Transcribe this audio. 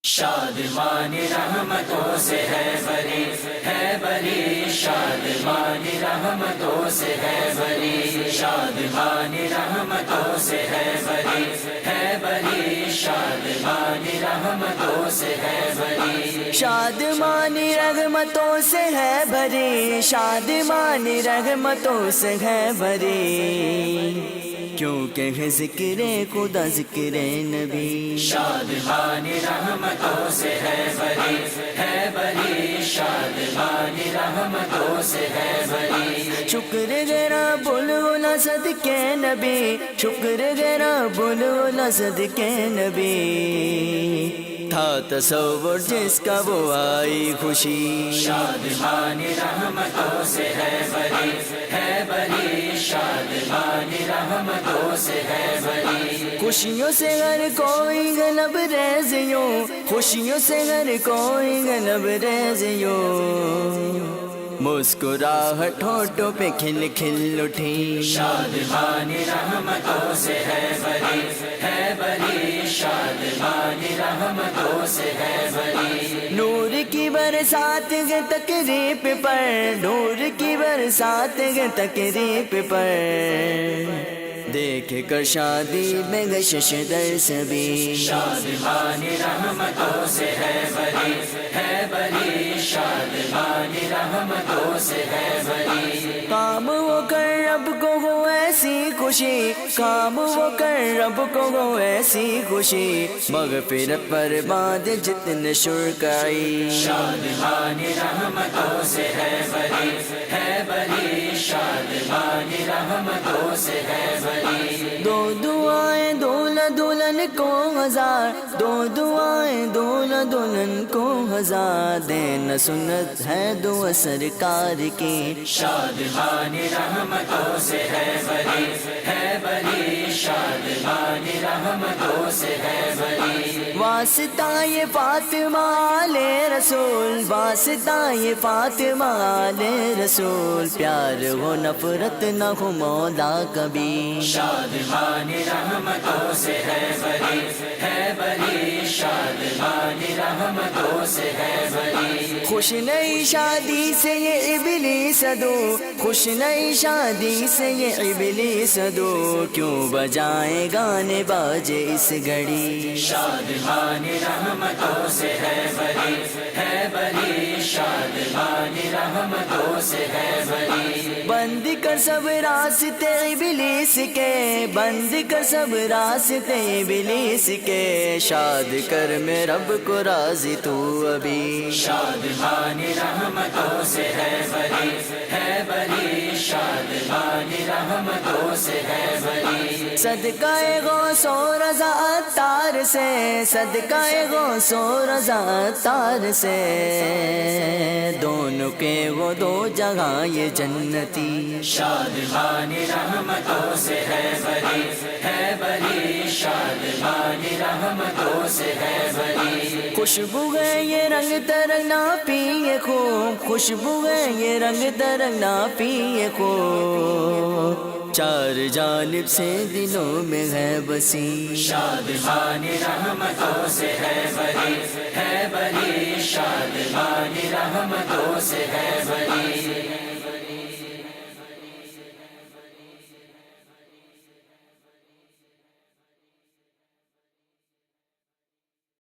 شادمان رحمتوں سے ہے بری شادمان رحمتوں سے ہے بری شادمان رحمتوں سے ہے بری شادمان رحمتوں سے ہے بری شادمان رحمتوں سے ہے بری شادمان رحمتوں سے ہے بری کیونکہ ہے ذکر خدا ذکر نبی شادمان رحمتوں سے ہے بری شادمان رحمتوں سے ہے بری شکر گرا بلولا صدقے نبی شکر گرا بلولا صدقے نبی تھا تصور جس کا وہ آئی خوشی شادمان رحمتوں سے ہے بری شادمان رحمتوں سے ہے بری خوشیوں سے ہر کوئی گلب ریزیوں خوشیوں سے ہر کوئی گلب ریزیوں مسکراہٹ ہونٹوں پہ کھل کھل اٹھی شادمان رحمتوں سے ہے بری شادمان رحمتوں سے ہے بری نور کی برسات ہے تقریب پر نور کی برسات ہے تقریب پر دیکھ کر شادی میں گشش در سبھی شادمان رحمتوں سے ہے بری شادمان رحمتوں سے ہے بری کام وہ کر رب کو ہو ایسی خوشی کام وہ کر رب کو ہو ایسی خوشی مغفرت پر بعد جتنے شرکائی شادمان رحمتوں سے ہے بری شادمان رحمتوں سے ہے بری دو دعائیں دولہ دلہن کو ہزار دو دعائیں دولہ دلہن کو ہزار دینا سنت ہے دعا سرکار کی شادمان رحمتوں سے ہے بری شادمان رحمتوں سے ہے بری واسطہ یہ فاطمہ آل رسول واسطہ یہ فاطمہ آل رسول پیار ہو نفرت نہ ہو مولا کبھی شادمان رحمتوں سے ہے بری شادمان رحمتوں سے ہے بری خوش نئی شادی سے یہ ابلیس دو خوش نئی شادی سے یہ ابلیس دو کیوں بجائے گانے باجے اس گھڑی شادمان رحمتوں سے ہے بری شادمان رحمتوں سے ہے بری بند کر سب راستے ابلیس کے بند کر سب راستے ابلیس کے شاد کر میں رب کو راضی تو ابھی شادمان رحمتوں سے ہے بری شادمان رحمتوں سے ہے بری صدقہ غوث و رضا عطار سے صدقہ غوث و رضا عطار سے دونوں کے وہ دو جگہ یہ جنتی شادمان رحمتوں سے ہے بری شادمان رحمتوں سے ہے بری خوشبو ہے یہ رنگ ترنگنا پیے خوب خوشبو ہے یہ رنگ ترنگنا پیے خوب چار جانب سے دلوں میں ہے بسی شادمان رحمتوں سے ہے بری شادمان رحمتوں سے ہے بری